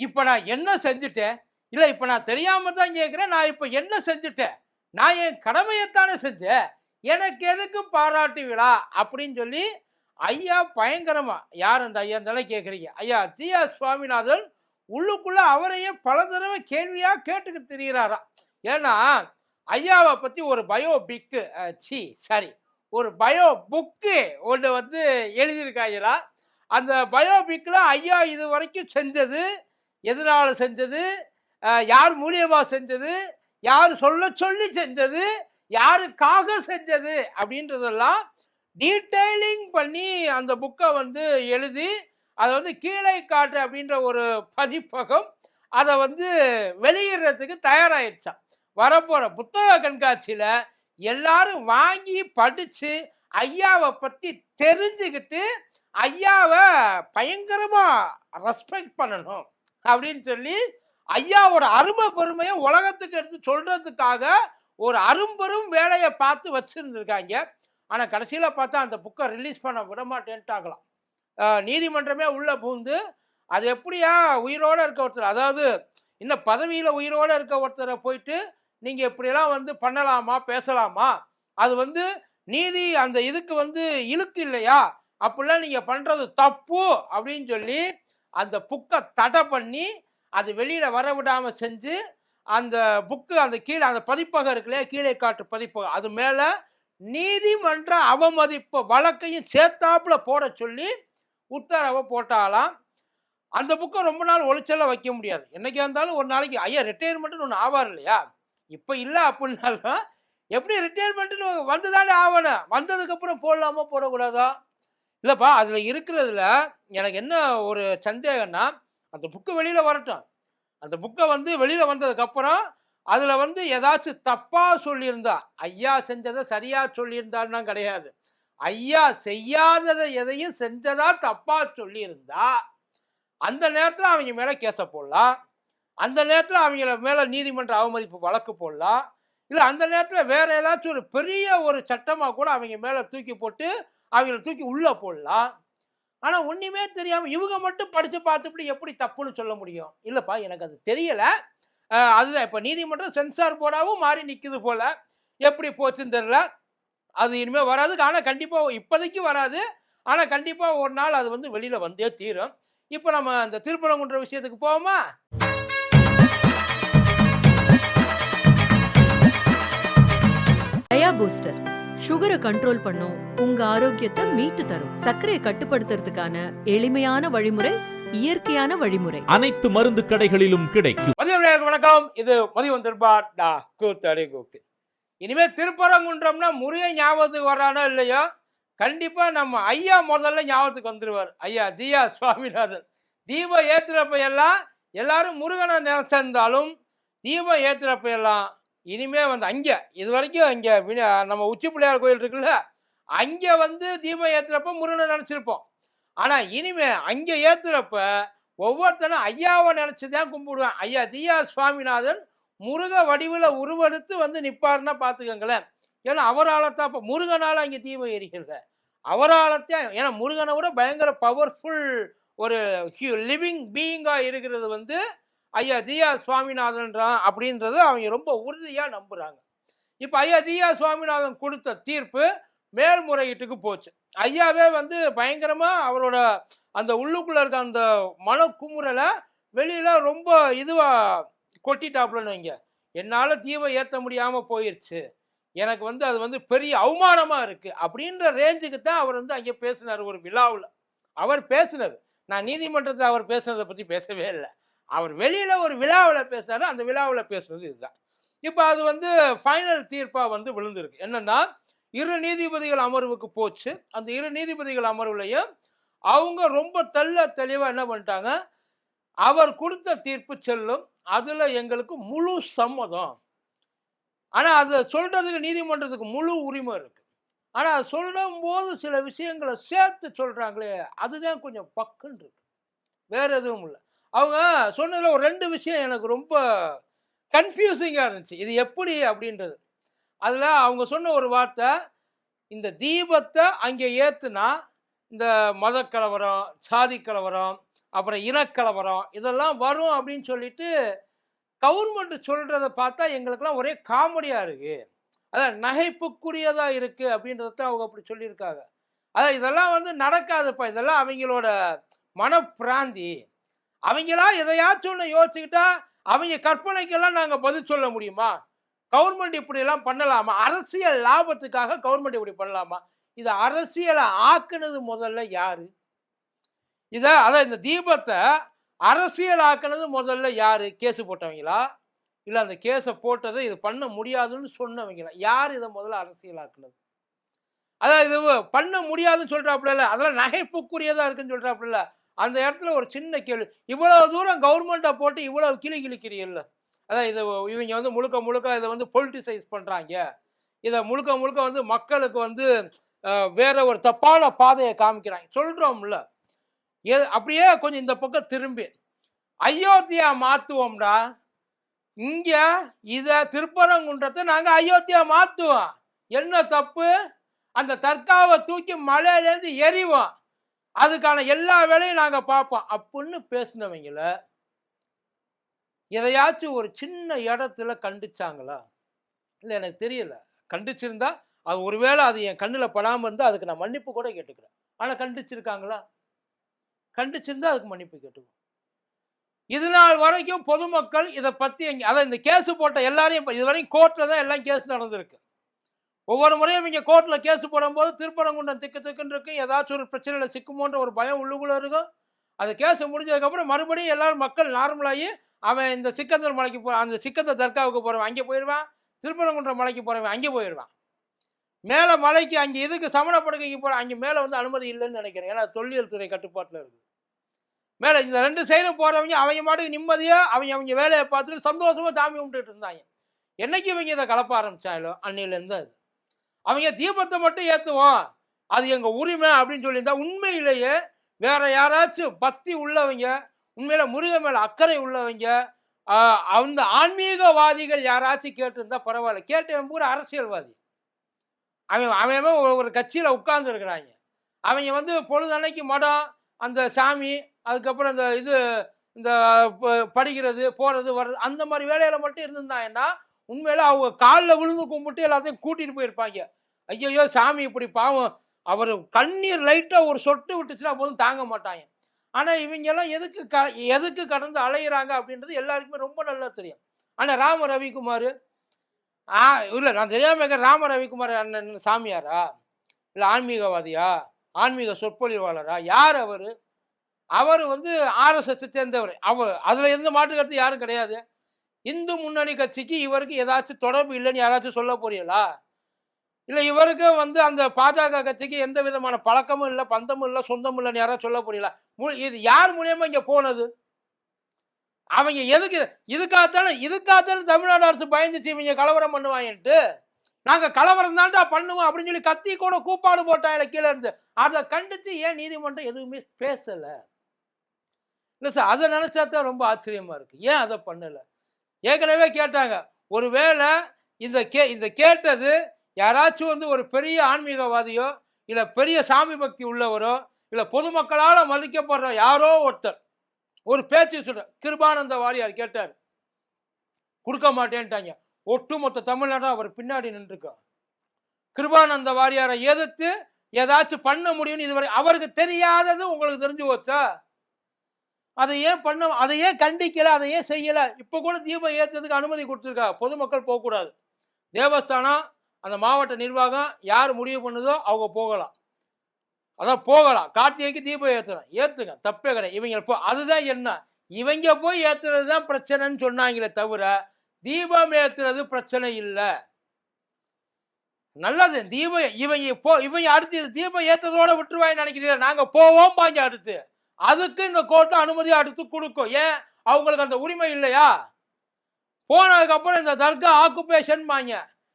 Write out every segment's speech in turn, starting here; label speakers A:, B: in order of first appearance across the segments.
A: இப்ப நான் என்ன செஞ்சுட்டேன்? இல்ல இப்ப நான் தெரியாம தான் கேட்கிறேன். நான் இப்ப என்ன செஞ்சுட்டேன்? நான் என் கடமையத்தானே செஞ்சேன். எனக்கு எதுக்கு பாராட்டு விழா? அப்படின்னு சொல்லி ஐயா பயங்கரமா யார் அந்த ஐயான்னு தானே கேட்கிறீங்க. ஐயா ஜி.ஆர். சுவாமிநாதன் உள்ளுக்குள்ள அவரையே பல தடவை கேள்வியா கேட்டுக்கிட்டு திரியிறாராம். ஏன்னா, ஐயாவ பத்தி ஒரு பயோபிக்கு சாரி ஒரு பயோ புக்கு ஒண்ணு வந்து எழுதியிருக்காங்களாம். அந்த பயோபிக்ல ஐயா இதுவரைக்கும் செஞ்சது, எதனால செஞ்சது, யார் மூலியமா செஞ்சது, யார் சொல்ல சொல்லி செஞ்சது, யாருக்காக செஞ்சது அப்படின்றதெல்லாம் டீட்டெயிலிங் பண்ணி அந்த புக்கை வந்து எழுதி அதை வந்து கீழே காட்டு அப்படின்ற ஒரு பதிப்பகம் அதை வந்து வெளியிடுறதுக்கு தயாராகிடுச்சான். வரப்போற புத்தக கண்காட்சியில எல்லாரும் வாங்கி படிச்சு ஐயாவை பற்றி தெரிஞ்சுக்கிட்டு ஐயாவை பயங்கரமா ரெஸ்பெக்ட் பண்ணணும் அப்படின்னு சொல்லி ஐயாவோட அருமை பெருமையை உலகத்துக்கு எடுத்து சொல்றதுக்காக ஒரு அரும்பெரும் வேலையை பார்த்து வச்சிருந்திருக்காங்க. ஆனா கடைசியில பார்த்தா அந்த புக்கை ரிலீஸ் பண்ண விட மாட்டேன்ட்டாங்களாம். நீதிமன்றமே உள்ள பூந்து அது எப்படியா உயிரோட இருக்க ஒருத்தர், அதாவது இன்னும் பதவியில உயிரோட இருக்க ஒருத்தரை போயிட்டு நீங்க இப்படியெல்லாம் வந்து பண்ணலாமா பேசலாமா, அது வந்து நீதி அந்த இதுக்கு வந்து இழுக்கு இல்லையா, அப்படிலாம் நீங்க பண்றது தப்பு அப்படின்னு சொல்லி அந்த புக்கை தடை பண்ணி அது வெளியில வர விடாம செஞ்சு அந்த புக்கு அந்த கீழே அந்த பதிப்பகம் இருக்குல்லையா, கீழே காட்டு பதிப்பகம், அது மேல நீதிமன்ற அவமதிப்பு வழக்கையும் சேர்த்தாப்புல போட சொல்லி உத்தரவை போட்டாலாம். அந்த புக்கை ரொம்ப நாள் ஒளிச்செல்லாம் வைக்க முடியாது. என்னைக்கா இருந்தாலும் ஒரு நாளைக்கு ஐயா ரிட்டையர்மெண்ட்னு ஒன்று ஆவார் இல்லையா, இப்போ இல்லை அப்படின்னாலும் எப்படி ரிட்டையர்மெண்ட்னு வந்து தானே ஆகணும். வந்ததுக்கப்புறம் போடலாமா போடக்கூடாதா? இல்லைப்பா, அதில் இருக்கிறதுல எனக்கு என்ன ஒரு சந்தேகம்னா, அந்த புக்கு வெளியில் வரட்டும். அந்த புக்கை வந்து வெளியில் வந்ததுக்கப்புறம் அதில் வந்து ஏதாச்சும் தப்பாக சொல்லியிருந்தா, ஐயா செஞ்சதை சரியாக சொல்லியிருந்தான்னா கிடையாது, ஐயா செய்யாததை எதையும் செஞ்சதா தப்பாக சொல்லியிருந்தா அந்த நேரத்தில் அவங்க மேலே கேஸை போடலாம். அந்த நேரத்தில் அவங்கள மேலே நீதிமன்ற அவமதிப்பு வழக்கு போடலாம். இல்லை அந்த நேரத்தில் வேற ஏதாச்சும் ஒரு பெரிய ஒரு சட்டமாக கூட அவங்க மேலே தூக்கி போட்டு அவங்கள தூக்கி உள்ளே போடலாம். ஆனால் ஒன்றுமே தெரியாமல் இவங்க மட்டும் படித்து பார்த்துட்டு எப்படி தப்புன்னு சொல்ல முடியும்? இல்லைப்பா, எனக்கு அது தெரியலை. அதுதான் இப்போ நீதிமன்றம் சென்சார் போர்டாவும் மாறி நிற்குது போல. எப்படி போச்சுன்னு தெரியல. அது இனிமேல் வராது. ஆனால் கண்டிப்பாக இப்போதைக்கு வராது. ஆனால் கண்டிப்பாக ஒரு நாள் அது வந்து வெளியில் வந்தே தீரும். இப்போ நம்ம அந்த திருப்பரங்குன்ற விஷயத்துக்கு போவோமா?
B: டயா பூஸ்டர் சுகரை கண்ட்ரோல் பண்ணும், உங்க ஆரோக்கியத்தை மீட்டு தரும். சர்க்கரையை கட்டுப்படுத்துறதுக்கான எளிமையான வழிமுறை, இயற்கையான வழிமுறை.
C: அனைத்து மருந்து கடைகளிலும் கிடைக்கும்.
A: வணக்கம். இது மதியம் திருப்பாட் கூத்தடி கூத்து. இனிமே திருப்பரங்குன்றம்னா முருகன் ஞாபகத்துக்கு வரானோ இல்லையோ, கண்டிப்பா நம்ம ஐயா முதல்ல ஞாபகத்துக்கு வந்துருவார். ஐயா ஜி.ஆர். சுவாமிநாதன். தீபம் ஏத்துறப்ப எல்லாம் எல்லாரும் முருகனை நினைச்சிருந்தாலும் தீபம் ஏத்துறப்ப எல்லாம் இனிமே வந்து அங்கே இது வரைக்கும் இங்கே நம்ம உச்சி பிள்ளையார் கோயில் இருக்குல்ல, அங்கே வந்து தீபம் ஏத்துறப்ப முருகனை நினச்சிருப்போம். ஆனால் இனிமே அங்கே ஏத்துறப்ப ஒவ்வொருத்தனும் ஐயாவை நினச்சிதான் கும்பிடுவேன். ஐயா ஜி.ஆர். சுவாமிநாதன் முருக வடிவில் உருவெடுத்து வந்து நிற்பாருன்னா பார்த்துக்கங்களேன். ஏன்னா அவரால் தான் இப்போ முருகனால் அங்கே தீபம் எரிக்கல, அவரால் தான். ஏன்னா முருகனை விட பயங்கர பவர்ஃபுல் ஒரு லிவிங் பீயிங்காக இருக்கிறது வந்து ஐயா ஜி.ஆர். சுவாமிநாதன்றான் அப்படின்றது அவங்க ரொம்ப உறுதியாக நம்புகிறாங்க. இப்போ ஐயா ஜி.ஆர். சுவாமிநாதன் கொடுத்த தீர்ப்பு மேல்முறையீட்டுக்கு போச்சு. ஐயாவே வந்து பயங்கரமாக அவரோட அந்த உள்ளுக்குள்ளே இருக்க அந்த மன குமுறலை வெளியில் ரொம்ப இதுவாக கொட்டிட்டாப்புலன்னு வைங்க. என்னால் தீபம் ஏற்ற முடியாமல் போயிடுச்சு, எனக்கு வந்து அது வந்து பெரிய அவமானமாக இருக்குது அப்படின்ற ரேஞ்சுக்கு தான் அவர் வந்து அங்கே பேசினார் ஒரு விழாவில். அவர் பேசினது, நான் நீதிமன்றத்தில் அவர் பேசுனதை பற்றி பேசவே இல்லை. அவர் வெளியில் ஒரு விழாவில் பேசினார். அந்த விழாவில் பேசுனது இதுதான். இப்போ அது வந்து ஃபைனல் தீர்ப்பாக வந்து விழுந்திருக்கு. என்னென்னா, 2 நீதிபதிகள் அமர்வுக்கு போச்சு. அந்த 2 நீதிபதிகள் அமர்வுலையும் அவங்க ரொம்ப தெளிவாக என்ன பண்ணிட்டாங்க, அவர் கொடுத்த தீர்ப்பு செல்லும், அதில் எங்களுக்கு முழு சம்மதம். ஆனால் அதை சொல்கிறதுக்கு நீதிமன்றத்துக்கு முழு உரிமை இருக்குது. ஆனால் அது சொல்லும் போது சில விஷயங்களை சேர்த்து சொல்கிறாங்களே, அதுதான் கொஞ்சம் பக்குன்னு இருக்கு. வேறு எதுவும் இல்லை. அவங்க சொன்னதில் ஒரு 2 விஷயம் எனக்கு ரொம்ப கன்ஃபியூசிங்காக இருந்துச்சு. இது எப்படி அப்படின்றது. அதில் அவங்க சொன்ன ஒரு வார்த்தை, இந்த தீபத்தை அங்கே ஏற்றுனா இந்த மத கலவரம், சாதி கலவரம், அப்புறம் இனக்கலவரம் இதெல்லாம் வரும் அப்படின்னு சொல்லிட்டு கவர்மெண்ட் சொல்றத பார்த்தா எங்களுக்கெல்லாம் ஒரே காமெடியா இருக்கு. அதான் நகைப்புக்குரியதா இருக்கு அப்படின்றத அவங்க அப்படி சொல்லியிருக்காங்க. அதான் இதெல்லாம் வந்து நடக்காதுப்பா. இதெல்லாம் அவங்களோட மனப்பிராந்தி. அவங்களா எதையாச்சும் ஒண்ணு யோசிச்சுக்கிட்டா அவங்க கற்பனைக்கெல்லாம் நாங்க பதில் சொல்ல முடியுமா? கவர்மெண்ட் இப்படி எல்லாம் பண்ணலாமா? அரசியல் லாபத்துக்காக கவர்மெண்ட் இப்படி பண்ணலாமா? இத அரசியல ஆக்குனது முதல்ல யாரு? அதான் இந்த தீபத்த அரசியல் ஆக்குனது முதல்ல யாரு? கேஸ் போட்டவங்களா? இல்ல அந்த கேஸ போட்டது இது பண்ண முடியாதுன்னு சொன்னவங்களா? யார் இத முதல்ல அரசியல் ஆக்குனது? அதான் இது பண்ண முடியாதுன்னு சொல்றாப்புல இல்ல. அதெல்லாம் நகைப்புக்குரியதா இருக்குன்னு சொல்றாப்புல இல்ல. அந்த இடத்துல ஒரு சின்ன கேள்வி. இவ்வளவு தூரம் கவர்மெண்ட்ட போட்டு இவ்வளவு கிளி கிழிக்கிறீல்ல. அதான் இது இவங்க வந்து முழுக்க முழுக்க இத வந்து பொலிட்டிசைஸ் பண்றாங்க. இத முழுக்க முழுக்க வந்து மக்களுக்கு வந்து வேற ஒரு தப்பான பாதைய காமிக்கிறாங்க. சொல்றோம்ல. அப்படியே கொஞ்சம் இந்த பக்கம் திரும்பி அயோத்தியா மாத்துவோம்டா. இங்க இத திருப்பரங்குன்றத்தை நாங்க அயோத்தியா மாத்துவோம். என்ன தப்பு? அந்த தர்காவை தூக்கி மலையிலேருந்து எறிவோம். அதுக்கான எல்லா வேலையும் நாங்க பார்ப்போம் அப்படின்னு பேசினவங்கள எதையாச்சும் ஒரு சின்ன இடத்துல கண்டிச்சாங்களா? இல்ல எனக்கு தெரியல. கண்டிச்சிருந்தா அது ஒருவேளை அது என் கண்ணுல படாம இருந்தா அதுக்கு நான் மன்னிப்பு கூட கேட்டுக்கிறேன். ஆனா கண்டிச்சிருக்காங்களா? கண்டிச்சிருந்தா அதுக்கு மன்னிப்பு கேட்டுக்குவோம். இது நாள் வரைக்கும் பொதுமக்கள் இதை பத்தி அதான் இந்த கேஸ் போட்ட எல்லாரையும் இதுவரைக்கும் கோர்ட்ல தான் எல்லாம் கேஸ் நடந்திருக்கு. ஒவ்வொரு முறையும் இங்க கோர்ட்ல கேஸ் போடும்போது திருப்பரங்குன்றம் திக்கு திக்குன்னு இருக்கு. ஏதாச்சும் ஒரு பிரச்சனையில சிக்குமோன்ற ஒரு பயம் உள்ளுக்குள்ள இருக்கும். அந்த கேஸ் முடிஞ்சதுக்கு அப்புறம் மறுபடியும் எல்லாரும் மக்கள் நார்மலாகி அவன் இந்த சிக்கந்தர் மலைக்கு அந்த சிக்கந்தர் தர்காவுக்கு போறவன் அங்கே போயிடுவான். திருப்பரங்குன்றம் மலைக்கு போறவன் அங்கே போயிடுவான். மேல மலைக்கு அங்கே இதுக்கு சமணப்படுக்கைக்கு போற அங்கே மேல வந்து அனுமதி இல்லைன்னு நினைக்கிறேன். ஏன்னா தொல்லியல் துறை கட்டுப்பாட்டில் இருக்கு. மேல இந்த 2 சைடும் போறவங்க அவங்க மாட்டுக்கு நிம்மதியா அவங்க வேலையை பார்த்துட்டு சந்தோஷமா சாமி கும்பிட்டுட்டு இருந்தாங்க. என்னைக்கு இவங்க இதை கலப்ப ஆரம்பிச்சாங்களோ அன்னையில இருந்து அது அவங்க தீபத்தை மட்டும் ஏத்துவோம், அது எங்க உரிமை அப்படின்னு சொல்லியிருந்தா உண்மையிலேயே வேற யாராச்சும் பக்தி உள்ளவங்க, உண்மையில முருகன் மேல அக்கறை உள்ளவங்க, அந்த ஆன்மீகவாதிகள் யாராச்சும் கேட்டிருந்தா பரவாயில்ல. கேட்டவன் பூரா அரசியல்வாதி. அவன் ஒரு கட்சியில உட்கார்ந்து இருக்கிறாங்க. அவங்க வந்து பொழுதன்னைக்கு மடம், அந்த சாமி, அதுக்கப்புறம் இந்த படிக்கிறது போறது வர்றது அந்த மாதிரி வேலையில மட்டும் இருந்திருந்தாங்கன்னா உண்மையில அவங்க காலில் விழுந்து கும்பிட்டு எல்லாத்தையும் கூட்டிட்டு போயிருப்பாங்க. ஐயோ சாமி இப்படி பாவம், அவர் கண்ணீர் லைட்டா ஒரு சொட்டு விட்டுச்சுன்னா போதும் தாங்க மாட்டாங்க. ஆனா இவங்க எல்லாம் எதுக்கு கடந்து அலையிறாங்க அப்படின்றது எல்லாருக்குமே ரொம்ப நல்லா தெரியும். ஆனா ராம ரவிக்குமார் இல்ல நான் தெரியாம இருக்க, ராம ரவிக்குமார் அண்ணன் சாமியாரா இல்ல ஆன்மீகவாதியா, ஆன்மீக சொற்பொழிவாளரா, யார் அவரு? அவர் வந்து RSS சேர்ந்தவர். அதுல எந்த மாற்று கருத்து யாரும் கிடையாது. இந்து முன்னணி கட்சிக்கு இவருக்கு ஏதாச்சும் தொடர்பு இல்லைன்னு யாராச்சும் சொல்ல போறீங்களா? இல்ல இவருக்கு வந்து அந்த பாஜக கட்சிக்கு எந்த விதமான பழக்கமும் இல்லை, பந்தமும் இல்லை, சொந்தமும் இல்லைன்னு யாராச்சும் சொல்ல போறீங்களா? இது யார் மூலியமா இங்க போனது? அவங்க எதுக்கு இதுக்காகத்தானே தமிழ்நாடு அரசு பயந்துச்சு இவங்க கலவரம் பண்ணுவாங்கன்ட்டு. நாங்க கலவரம் தான்டா பண்ணுவோம் அப்படின்னு சொல்லி கத்தி கூட கூப்பாடு போட்டாங்க கீழே இருந்து. அதை கண்டிச்சு ஏன் நீதிமன்றம் எதுவுமே பேசல? இல்ல சார், அதை நினைச்சா தான் ரொம்ப ஆச்சரியமா இருக்கு. ஏன் அதை பண்ணல? ஏற்கனவே கேட்டாங்க. ஒருவேளை இந்த கேட்டது யாராச்சும் வந்து ஒரு பெரிய ஆன்மீகவாதியோ இல்ல பெரிய சாமி பக்தி உள்ளவரோ இல்ல பொதுமக்களால மதிக்கப்படுற யாரோ ஒருத்தர் ஒரு பேச்சு சொல்ற கிருபானந்த வாரியார் கேட்டார், கொடுக்க மாட்டேன்ட்டாங்க. ஒட்டுமொத்த தமிழ்நாடும் அவர் பின்னாடி நின்றுக்க. கிருபானந்த வாரியாரை எதிர்த்து ஏதாச்சும் பண்ண முடியும்னு இதுவரை அவருக்கு தெரியாதது உங்களுக்கு தெரிஞ்சு போச்சா? அதை ஏன் கண்டிக்கல, அதை ஏன் செய்யல? இப்ப கூட தீபம் ஏற்றுறதுக்கு அனுமதி கொடுத்துருக்கா. பொதுமக்கள் போகக்கூடாது. தேவஸ்தானம், அந்த மாவட்ட நிர்வாகம் யார் முடிவு பண்ணுதோ அவங்க போகலாம். அதான் போகலாம். கார்த்திகைக்கு தீபம் ஏத்துங்க, தப்பே கிடையாது. இவங்க அதுதான் என்ன, இவங்க போய் ஏத்துறது தான் பிரச்சனைன்னு சொன்னாங்களே தவிர தீபம் ஏத்துறது பிரச்சனை இல்லை. நல்லது. தீபம் இவங்க அடுத்து தீபம் ஏற்றதோட விட்டுருவாங்க நினைக்கிறீங்க? நாங்க போவோம் பாங்க அடுத்து. அதுக்கு இந்த கோர்ட்டு அனுமதி அடுத்து கொடுக்கும். ஏன் அவங்களுக்கு அந்த உரிமை இல்லையா? போனதுக்கு அப்புறம் இந்த தர்கா ஆக்குபேஷன் பாங்க,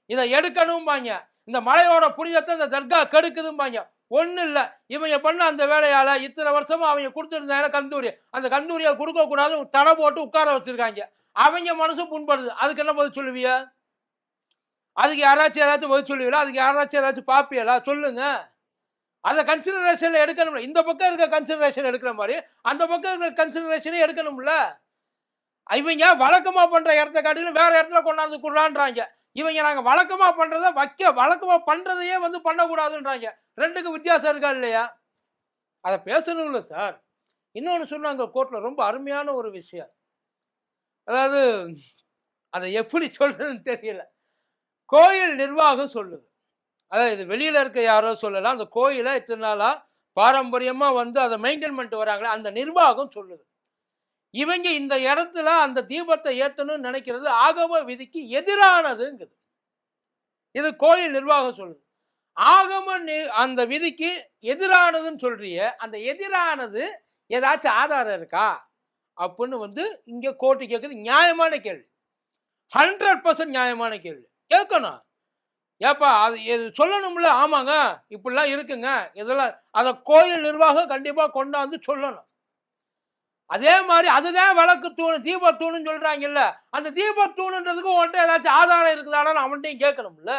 A: இதை எடுக்கணும் பாங்க, இந்த மலையோட புனிதத்தை இந்த தர்கா கெடுக்குதும் பாங்க. ஒண்ணு இல்ல, இவங்க பண்ண அந்த வேலையால இத்தனை வருஷமா அவங்க கொடுத்துருந்தாங்க கந்தூரி, அந்த கந்தூரியை கொடுக்க கூடாது தடை போட்டு உட்கார வச்சிருக்காங்க. அவங்க மனசு புண்படுது. அதுக்கு என்ன பதில் சொல்லுவிய? அதுக்கு யாராச்சும் ஏதாச்சும் பதில் சொல்லுவீங்களா? அதுக்கு யாராச்சும் ஏதாச்சும் பாப்பியலா? சொல்லுங்க. அதை கன்சிடரேஷன்ல எடுக்கணும்ல. இந்த பக்கம் இருக்க கன்சிடரேஷன் எடுக்கிற மாதிரி அந்த பக்கம் இருக்கிற கன்சிடரேஷனே எடுக்கணும்ல. இவங்க வழக்கமா பண்ற இடத்த காட்டிலும் வேற இடத்துல கொண்டாந்து குடுறான்றாங்க. இவங்க நாங்க வழக்கமா பண்றதை வழக்கமா பண்றதையே வந்து பண்ணக்கூடாதுன்றாங்க. ரெண்டுக்கு வித்தியாசம் இருக்கா இல்லையா? அதை பேசணும்ல சார். இன்னொன்னு சொன்னாங்க கோர்ட்ல, ரொம்ப அருமையான ஒரு விஷயம். அதாவது அதை எப்படி சொல்றதுன்னு தெரியல. கோயில் நிர்வாகம் சொல்லுது, அதாவது இது வெளியில இருக்க யாரோ சொல்லலாம், அந்த கோயிலை இத்தனை நாளா பாரம்பரியமா வந்து அதை மெயின்டைன் பண்ணிட்டு வராங்களே அந்த நிர்வாகம் சொல்லுது, இவங்க இந்த இடத்துல அந்த தீபத்தை ஏற்றணும்னு நினைக்கிறது ஆகம விதிக்கு எதிரானதுங்குது. இது கோயில் நிர்வாகம் சொல்லுது. அந்த விதிக்கு எதிரானதுன்னு சொல்றிய, அந்த எதிரானது ஏதாச்சும் ஆதாரம் இருக்கா அப்படின்னு வந்து இங்க கோர்ட்டு கேட்குது. நியாயமான கேள்வி, 100% நியாயமான கேள்வி கேட்கணும். ஏப்பா அது சொல்லணும்ல. ஆமாங்க இப்படிலாம் இருக்குங்க, இதெல்லாம் அதை கோயில் நிர்வாகம் கண்டிப்பா கொண்டாந்து சொல்லணும். அதே மாதிரி அதுதான் விளக்கு தூணு தீபத்தூணுன்னு சொல்றாங்கல்ல, அந்த தீபத்தூணுன்றதுக்கு உன்கிட்ட ஏதாச்சும் ஆதாரம் இருக்குதான்னு அவன்கிட்டையும் கேட்கணும்ல.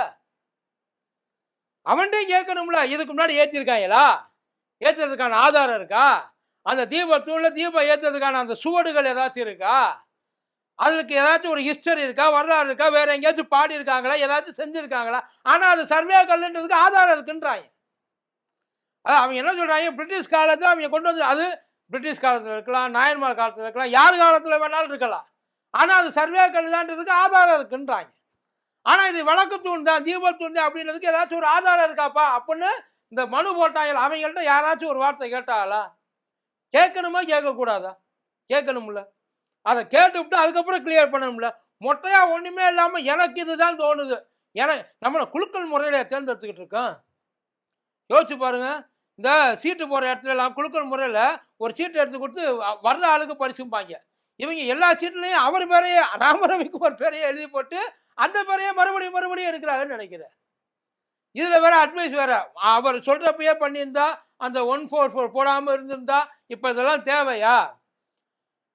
A: இதுக்கு முன்னாடி ஏற்றிருக்காங்களா, ஏற்றுறதுக்கான ஆதாரம் இருக்கா, அந்த தீபத்தூண்ல தீபம் ஏற்றுறதுக்கான அந்த சுவடுகள் ஏதாச்சும் இருக்கா, அதுக்கு ஏதாச்சும் ஒரு ஹிஸ்டரி இருக்கா, வரலாறு இருக்கா, வேற எங்கேயாச்சும் பாடி இருக்காங்களா, ஏதாச்சும் செஞ்சிருக்காங்களா. ஆனா அது சர்வே கல்லுன்றதுக்கு ஆதாரம் இருக்குன்றாங்க. அவங்க என்ன சொல்றாங்க, பிரிட்டிஷ் காலத்துல அவங்க கொண்டு வந்து, அது பிரிட்டிஷ் காலத்துல இருக்கலாம், நாயன்மார் காலத்துல இருக்கலாம், யார் காலத்துல வேணாலும் இருக்கலாம், ஆனா அது சர்வே கல்லுதான்றதுக்கு ஆதாரம் இருக்குன்றாங்க. ஆனா இது விளக்கு தூண் தான், தீபத்தூண் தான் அப்படின்றதுக்கு ஏதாச்சும் ஒரு ஆதாரம் இருக்காப்பா அப்படின்னு இந்த மனு போட்டாங்க. அவங்கள்ட்ட யாராச்சும் ஒரு வார்த்தை கேட்டாங்களா? கேட்கணுமா கேட்கக்கூடாதா? கேட்கணும்ல. அதை கேட்டுவிட்டு அதுக்கப்புறம் கிளியர் பண்ணணும்ல. மொட்டையா ஒண்ணுமே இல்லாம எனக்கு இதுதான் தோணுது, நம்மளை குலுக்கல் முறையில தேர்ந்தெடுத்துக்கிட்டு இருக்கோம். யோசிச்சு பாருங்க. இந்த சீட்டு போற இடத்துல எல்லாம் குலுக்கல் முறையில ஒரு சீட்டு எடுத்து கொடுத்து வர்ற ஆளுக்கு பரிசும்பாங்க. இவங்க எல்லா சீட்லையும் அவர் பேரையே, ராமரவிக்குமார் பேரையே எழுதி போட்டு அந்த பேரையே மறுபடியும் எடுக்கிறாங்கன்னு நினைக்கிறேன். இதுல வேற அட்வைஸ் வேற, அவர் சொல்றப்பயே பண்ணியிருந்தா, அந்த 144 போடாம இருந்திருந்தா இப்ப இதெல்லாம் தேவையா?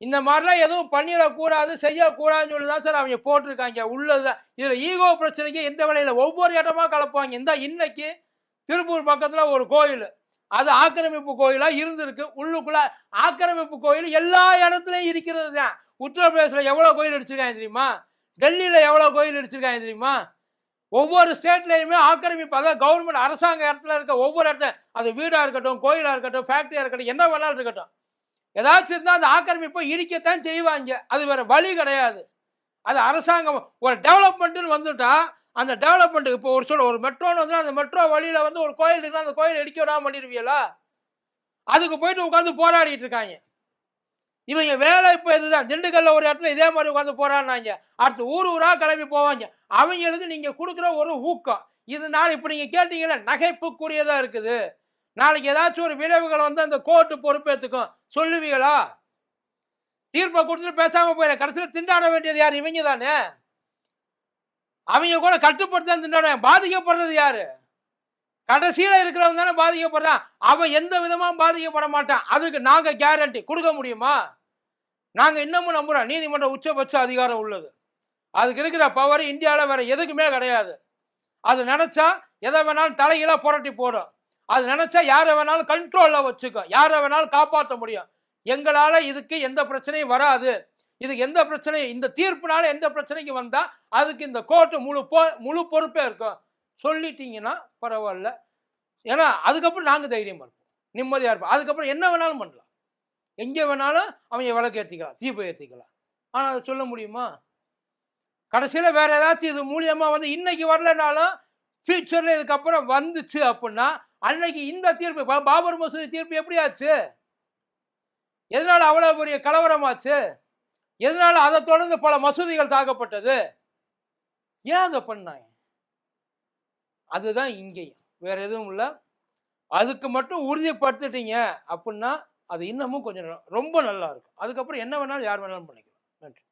A: இந்த மாதிரிலாம் எதுவும் பண்ணிடக்கூடாது, செய்யக்கூடாதுன்னு சொல்லி தான் சார் அவங்க போட்டிருக்காங்க. உள்ளதுதான் இதுல ஈகோ பிரச்சனைக்கு எந்த வேலையில ஒவ்வொரு இடமா கலப்பாங்க. இந்த இன்னைக்கு திருப்பூர் பக்கத்துல ஒரு கோயில், அது ஆக்கிரமிப்பு கோயிலா இருந்திருக்கு. உள்ளுக்குள்ள ஆக்கிரமிப்பு கோயில் எல்லா இடத்துலயும் இருக்கிறது தான். உத்தரப்பிரதேசல எவ்வளவு கோயில் அடிச்சிருக்காங்க தெரியுமா? டெல்லியில எவ்வளவு கோயில் அடிச்சிருக்காங்க தெரியுமா? ஒவ்வொரு ஸ்டேட்லயுமே ஆக்கிரமிப்பு, அதாவது கவர்மெண்ட் அரசாங்க இடத்துல இருக்க ஒவ்வொரு இடத்துல, அது வீடா இருக்கட்டும், கோயிலா இருக்கட்டும், ஃபேக்டரியா இருக்கட்டும், என்ன வேணாலும் இருக்கட்டும், ஏதாச்சும் இருந்தால் அந்த ஆக்கிரமிப்பை இடிக்கத்தான் செய்வாங்க. அது வேற வழி கிடையாது. அது அரசாங்கம் ஒரு டெவலப்மெண்ட்னு வந்துட்டா, அந்த டெவலப்மெண்ட் இப்போ ஒரு மெட்ரோன்னு வந்து அந்த மெட்ரோ வழியில வந்து ஒரு கோயில் இருக்குன்னா அந்த கோயில் இடிக்க விடாம பண்ணிடுவீங்களா? அதுக்கு போயிட்டு உட்காந்து போராடிட்டு இருக்காங்க. இவங்க வேலை இப்போ இதுதான். திண்டுக்கல்ல ஒரு இடத்துல இதே மாதிரி உட்காந்து போராடினாங்க. அடுத்து ஊரா கிளம்பி போவாங்க. அவங்களுக்கு நீங்க கொடுக்குற ஒரு ஊக்கம், இதனால இப்ப நீங்க கேட்டீங்கல்ல, நகைப்புக்குரியதா இருக்குது. நாளைக்கு ஏதாச்சும் ஒரு விளைவுகள் வந்து அந்த கோர்ட்டு பொறுப்பேற்றுக்கும் சொல்லுவீங்களா? தீர்ப்பை கொடுத்துட்டு பேசாம போயிட, கடைசியில் திண்டாட வேண்டியது யாரு? இவங்க தானே. அவங்க கூட கட்டுப்படுத்த திண்டாட, பாதிக்கப்படுறது யாரு? கடைசியில இருக்கிறவங்க தானே பாதிக்கப்படுறான். அவன் எந்த விதமா பாதிக்கப்பட மாட்டான். அதுக்கு நாங்க கேரண்டி கொடுக்க முடியுமா? நாங்க இன்னமும் நம்புறோம் நீதிமன்ற உச்சபட்ச அதிகாரம் உள்ளது. அதுக்கு இருக்கிற பவர் இந்தியாவில் வேற எதுக்குமே கிடையாது. அது நினைச்சா எதை வேணாலும் தலையில புரட்டி போடும். அது நினைச்சா யாரை வேணாலும் கண்ட்ரோல்ல வச்சுக்கும், யாரை வேணாலும் காப்பாற்ற முடியும். எங்களால இதுக்கு எந்த பிரச்சனையும் வராது. இதுக்கு எந்த பிரச்சனையும், இந்த தீர்ப்புனால எந்த பிரச்சனைக்கு வந்தா அதுக்கு இந்த கோர்ட்டு முழு பொறுப்பே இருக்கும் சொல்லிட்டீங்கன்னா பரவாயில்ல. ஏன்னா அதுக்கப்புறம் நாங்க தைரியமா இருப்போம், நிம்மதியா இருப்போம். அதுக்கப்புறம் என்ன வேணாலும் பண்ணலாம், எங்க வேணாலும் அவங்க விளக்கு ஏற்றிக்கலாம், தீபம் ஏற்றிக்கலாம். ஆனா அதை சொல்ல முடியுமா? கடைசியில வேற ஏதாச்சும் இது மூலியமா வந்து இன்னைக்கு வரலனாலும் ஃபியூச்சர்ல இதுக்கப்புறம் வந்துச்சு அப்படின்னா, அன்னைக்கு இந்த தீர்ப்பு, பாபர் மசூதி தீர்ப்பு எப்படி ஆச்சு? எதனால அவ்வளவு பெரிய கலவரமாச்சு? எதனால அதை தொடர்ந்து பல மசூதிகள் தாக்கப்பட்டது? ஏன் அதை பண்ணாங்க? அதுதான் இங்கேயும், வேற எதுவும் இல்லை. அதுக்கு மட்டும் உறுதிப்படுத்திட்டீங்க அப்படின்னா அது இன்னமும் கொஞ்சம் ரொம்ப நல்லா இருக்கும். அதுக்கப்புறம் என்ன வேணாலும் யார் வேணாலும் பண்ணிக்கலாம். நன்றி.